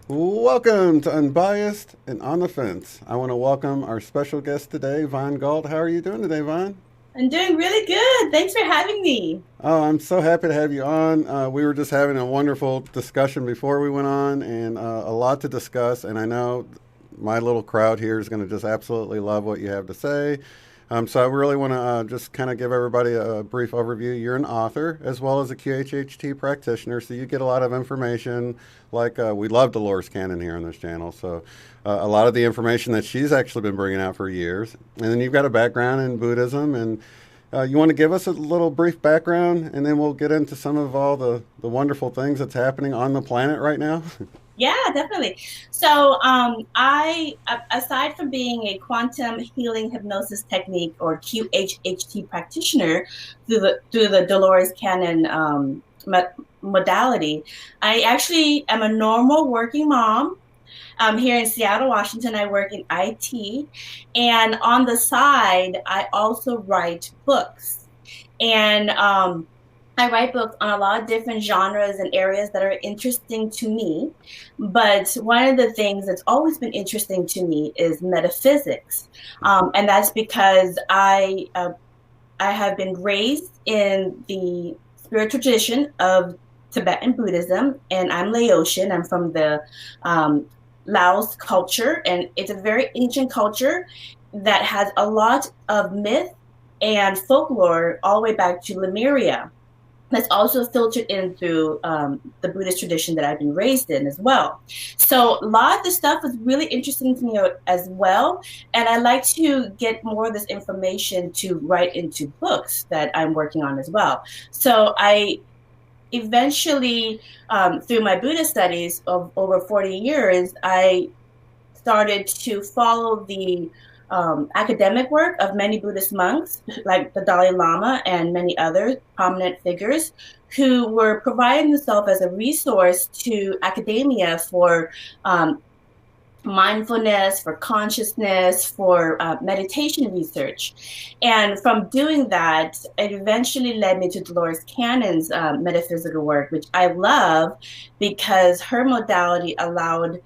Welcome to Unbiased and On the Fence. I want to welcome our special guest today, Galt. How are you doing today, Vaughn? I'm doing really good. Thanks for having me. Oh, I'm so happy to have you on. We were just having a wonderful discussion before we went on, and a lot to discuss. And I know my little crowd here is going to just absolutely love what you have to say. So I really want to just kind of give everybody a brief overview. You're an author as well as a QHHT practitioner, so you get a lot of information. Like we love Dolores Cannon here on this channel, so a lot of the information that she's actually been bringing out for years. And then you've got a background in Buddhism, and you want to give us a little brief background, and then we'll get into some of all the wonderful things that's happening on the planet right now. Yeah, definitely. So I, aside from being a quantum healing hypnosis technique or QHHT practitioner through the Dolores Cannon modality, I actually am a normal working mom. Here in Seattle, Washington. I work in IT. And on the side, I also write books. And I write books on a lot of different genres and areas that are interesting to me. But one of the things that's always been interesting to me is metaphysics. And that's because I have been raised in the spiritual tradition of Tibetan Buddhism, and I'm Laotian. I'm from the Laos culture, and it's a very ancient culture that has a lot of myth and folklore all the way back to Lemuria. That's also filtered in through the Buddhist tradition that I've been raised in as well. So a lot of this stuff is really interesting to me as well. And I like to get more of this information to write into books that I'm working on as well. So I eventually, through my Buddhist studies of over 40 years, I started to follow the academic work of many Buddhist monks, like the Dalai Lama and many other prominent figures, who were providing themselves as a resource to academia for mindfulness, for consciousness, for meditation research. And from doing that, it eventually led me to Dolores Cannon's metaphysical work, which I love because her modality allowed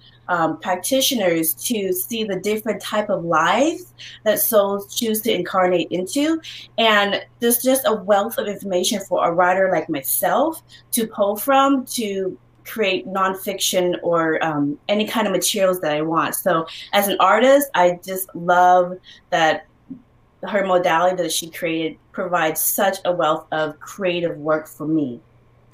practitioners to see the different type of lives that souls choose to incarnate into. And there's just a wealth of information for a writer like myself to pull from to create nonfiction or any kind of materials that I want. So as an artist, I just love that her modality that she created provides such a wealth of creative work for me.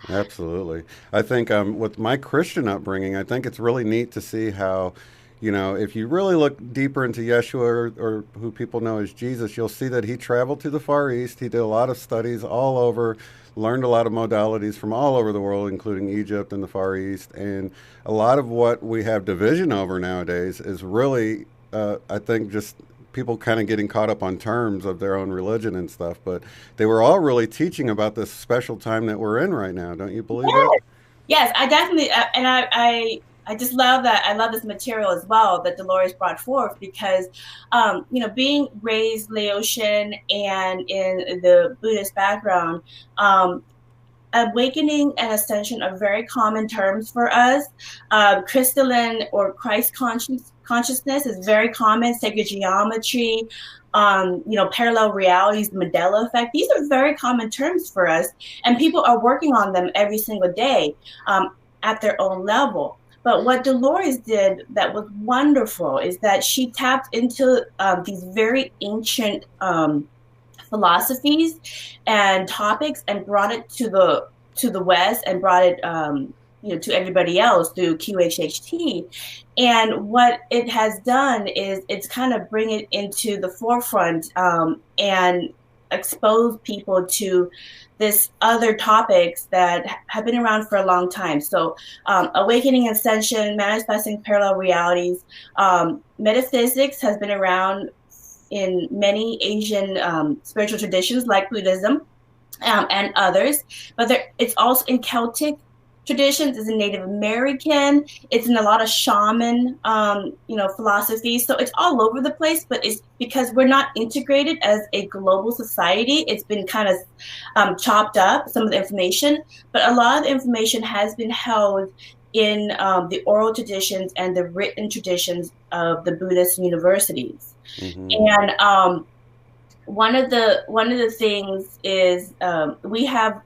Absolutely. I think with my Christian upbringing, I think it's really neat to see how, you know, if you really look deeper into Yeshua or who people know as Jesus, you'll see that he traveled to the Far East. He did a lot of studies all over, learned a lot of modalities from all over the world, including Egypt and the Far East. And a lot of what we have division over nowadays is really, I think, just people kind of getting caught up on terms of their own religion and stuff. But they were all really teaching about this special time that we're in right now. Don't you believe that? Yes, I definitely, and I just love that. I love this material as well that Dolores brought forth because, you know, being raised Laotian and in the Buddhist background, awakening and ascension are very common terms for us. Crystalline or Christ consciousness is very common. Sacred geometry, you know, parallel realities, the Mandela effect. These are very common terms for us, and people are working on them every single day at their own level. But what Dolores did that was wonderful is that she tapped into these very ancient philosophies and topics and brought it to the West and brought it you know, to everybody else through QHHT. And what it has done is it's kind of bring it into the forefront and expose people to this other topics that have been around for a long time. So awakening, ascension, manifesting parallel realities, metaphysics has been around in many Asian spiritual traditions like Buddhism and others, but it's also in Celtic traditions, it's in Native American, it's in a lot of shaman, philosophy. So it's all over the place, but it's because we're not integrated as a global society. It's been kind of chopped up, some of the information, but a lot of the information has been held in the oral traditions and the written traditions of the Buddhist universities. Mm-hmm. And one of the things is we have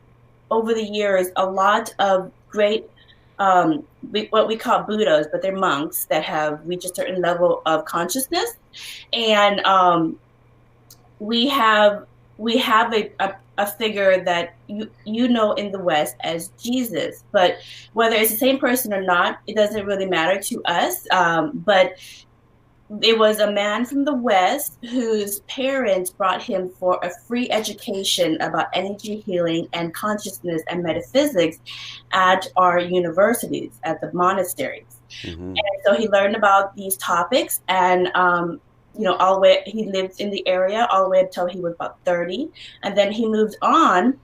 over the years a lot of great what we call Buddhas, but they're monks that have reached a certain level of consciousness, and we have a figure that you know in the West as Jesus, but whether it's the same person or not, it doesn't really matter to us. But it was a man from the West whose parents brought him for a free education about energy healing and consciousness and metaphysics at our universities, at the monasteries. Mm-hmm. And so he learned about these topics, and all the way, he lived in the area all the way until he was about 30. And then he moved on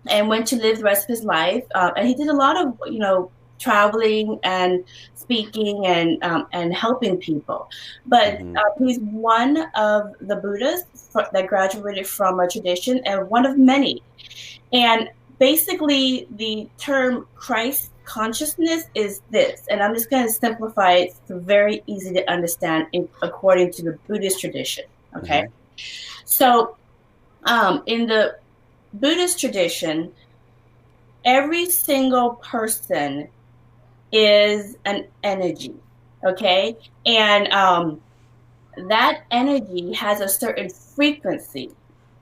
and went to live the rest of his life. And he did a lot of, traveling and speaking and helping people. But he's one of the Buddhists that graduated from a tradition, and one of many. And basically the term Christ consciousness is this, and I'm just going to simplify it. It's very easy to understand according to the Buddhist tradition. Okay. Mm-hmm. So in the Buddhist tradition, every single person is an energy, okay? And that energy has a certain frequency,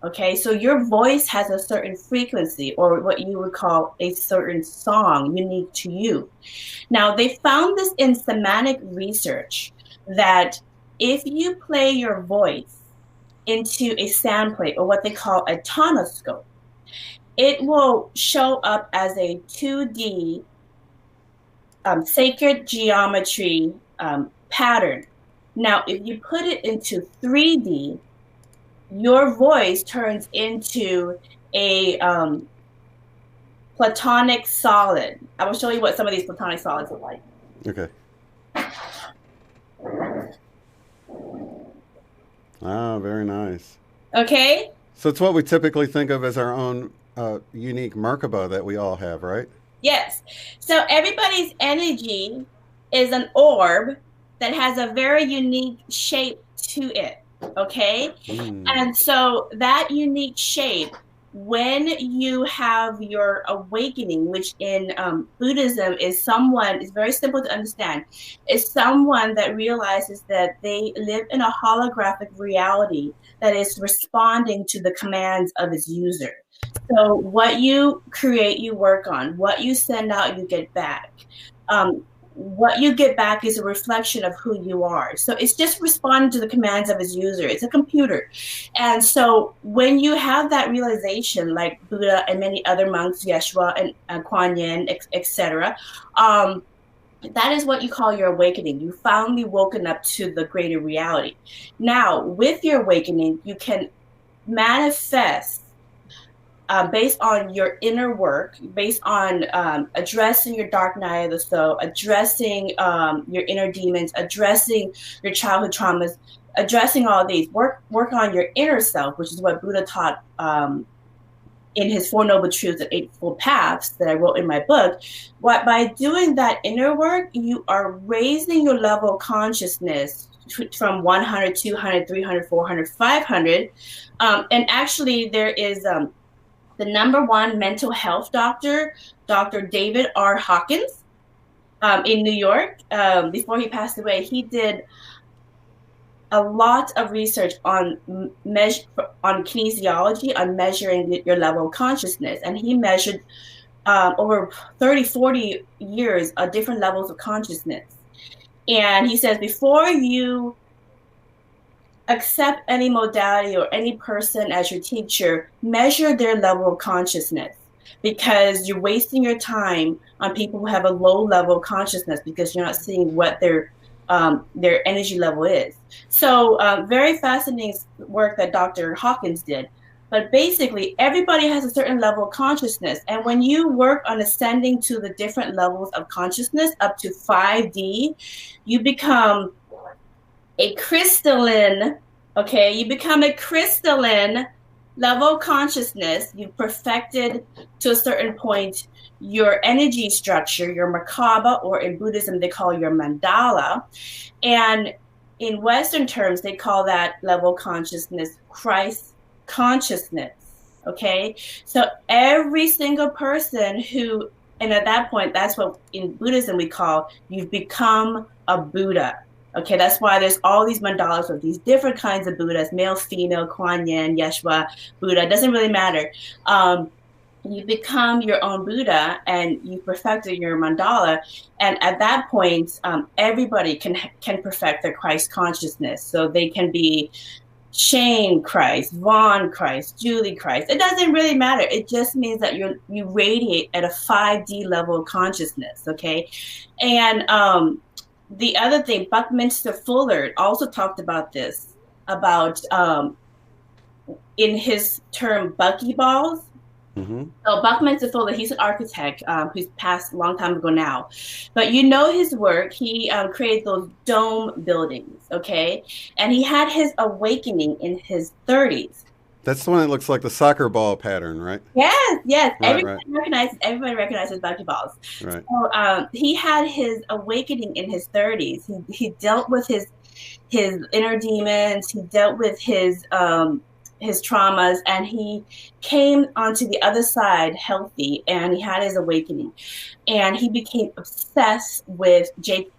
okay? So your voice has a certain frequency, or what you would call a certain song unique to you. Now, they found this in somatic research, that if you play your voice into a sound plate, or what they call a tonoscope, it will show up as a 2D sacred geometry pattern. Now, if you put it into 3D, your voice turns into a platonic solid. I will show you what some of these platonic solids look like. Okay. Ah, very nice. Okay. So it's what we typically think of as our own unique Merkaba that we all have, right? Yes. So everybody's energy is an orb that has a very unique shape to it. Okay. And so that unique shape, when you have your awakening, which in Buddhism is very simple to understand, is someone that realizes that they live in a holographic reality that is responding to the commands of its user. So what you create, you work on. What you send out, you get back. What you get back is a reflection of who you are. So it's just responding to the commands of its user. It's a computer. And so when you have that realization, like Buddha and many other monks, Yeshua and Kwan Yin, etc., that is what you call your awakening. You finally woken up to the greater reality. Now, with your awakening, you can manifest based on your inner work, based on addressing your dark night of the soul, addressing your inner demons, addressing your childhood traumas, addressing all of these. Work on your inner self, which is what Buddha taught in his Four Noble Truths and Eightfold Paths that I wrote in my book. By doing that inner work, you are raising your level of consciousness from 100, 200, 300, 400, 500. And actually, there is the #1 mental health doctor, Dr. David R. Hawkins, in New York. Before he passed away, he did a lot of research on kinesiology, on measuring your level of consciousness. And he measured over 30, 40 years of different levels of consciousness. And he says, before you accept any modality or any person as your teacher, measure their level of consciousness, because you're wasting your time on people who have a low level of consciousness because you're not seeing what their energy level is. So very fascinating work that Dr. Hawkins did. But basically, everybody has a certain level of consciousness. And when you work on ascending to the different levels of consciousness up to 5D, you become a crystalline, okay? You become a crystalline level of consciousness. You've perfected to a certain point your energy structure, your merkaba, or in Buddhism, they call your mandala. And in Western terms, they call that level of consciousness Christ consciousness, okay? So every single person who, and at that point, that's what in Buddhism we call, you've become a Buddha. Okay, that's why there's all these mandalas of these different kinds of Buddhas, male, female, Kwan Yin, Yeshua, Buddha, it doesn't really matter. You become your own Buddha and you perfected your mandala. And at that point, everybody can perfect their Christ consciousness. So they can be Shane Christ, Vaughn Christ, Julie Christ. It doesn't really matter. It just means that you radiate at a 5D level of consciousness, okay? And the other thing, Buckminster Fuller also talked about this, about in his term buckyballs. Mm-hmm. So Buckminster Fuller, he's an architect who's passed a long time ago now. But you know his work, he created those dome buildings, okay? And he had his awakening in his 30s. That's the one that looks like the soccer ball pattern, right? Yes. Right, everybody recognizes buckyballs. Right. So he had his awakening in his 30s. He dealt with his inner demons. He dealt with his traumas, and he came onto the other side healthy, and he had his awakening. And he became obsessed with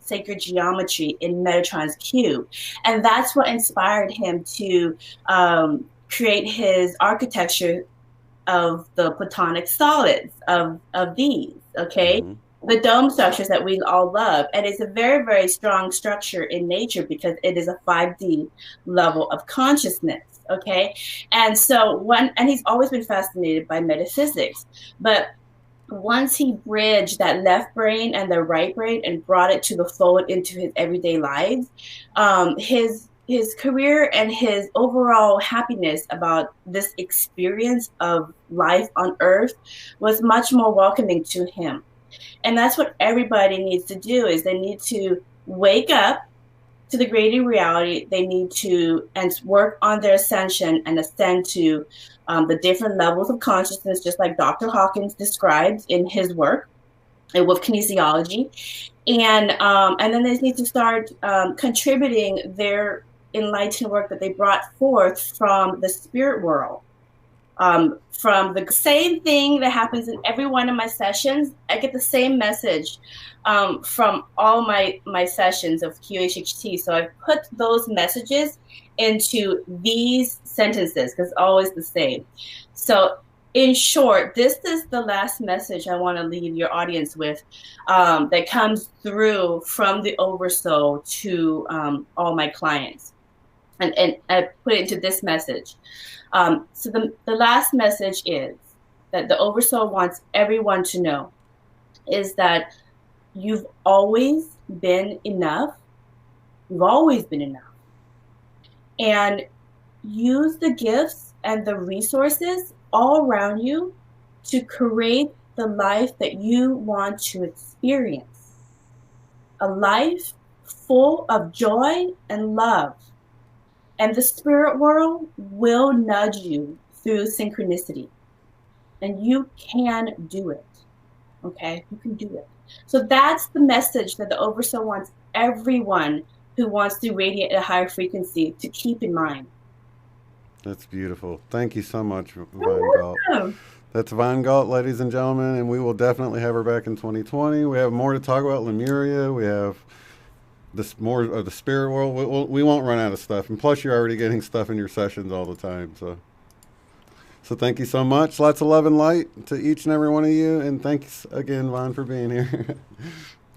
sacred geometry in Metatron's cube. And that's what inspired him to create his architecture of the Platonic solids of these, okay? Mm-hmm. The dome structures that we all love. And it's a very, very strong structure in nature because it is a 5D level of consciousness. Okay. And so and he's always been fascinated by metaphysics, but once he bridged that left brain and the right brain and brought it to the fold into his everyday lives, his career and his overall happiness about this experience of life on earth was much more welcoming to him. And that's what everybody needs to do, is they need to wake up to the greater reality. They need to work on their ascension and ascend to the different levels of consciousness, just like Dr. Hawkins described in his work with kinesiology. And then they need to start contributing their enlightened work that they brought forth from the spirit world. From the same thing that happens in every one of my sessions, I get the same message from all my sessions of QHHT. So I've put those messages into these sentences because it's always the same. So in short, this is the last message I want to leave your audience with that comes through from the Oversoul to all my clients. And I put it into this message. So the last message is that the Oversoul wants everyone to know is that you've always been enough. You've always been enough. And use the gifts and the resources all around you to create the life that you want to experience. A life full of joy and love. And the spirit world will nudge you through synchronicity. And you can do it. Okay? You can do it. So that's the message that the Oversoul wants everyone who wants to radiate at a higher frequency to keep in mind. That's beautiful. Thank you so much, Von Galt. That's Von Galt, ladies and gentlemen, and we will definitely have her back in 2020. We have more to talk about Lemuria. We have more of the spirit world. We won't run out of stuff. And plus, you're already getting stuff in your sessions all the time. So thank you so much. Lots of love and light to each and every one of you. And thanks again, Von, for being here.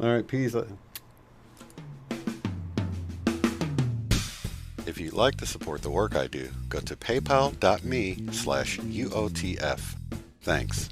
All right, peace. If you'd like to support the work I do, go to paypal.me/UOTF. Thanks.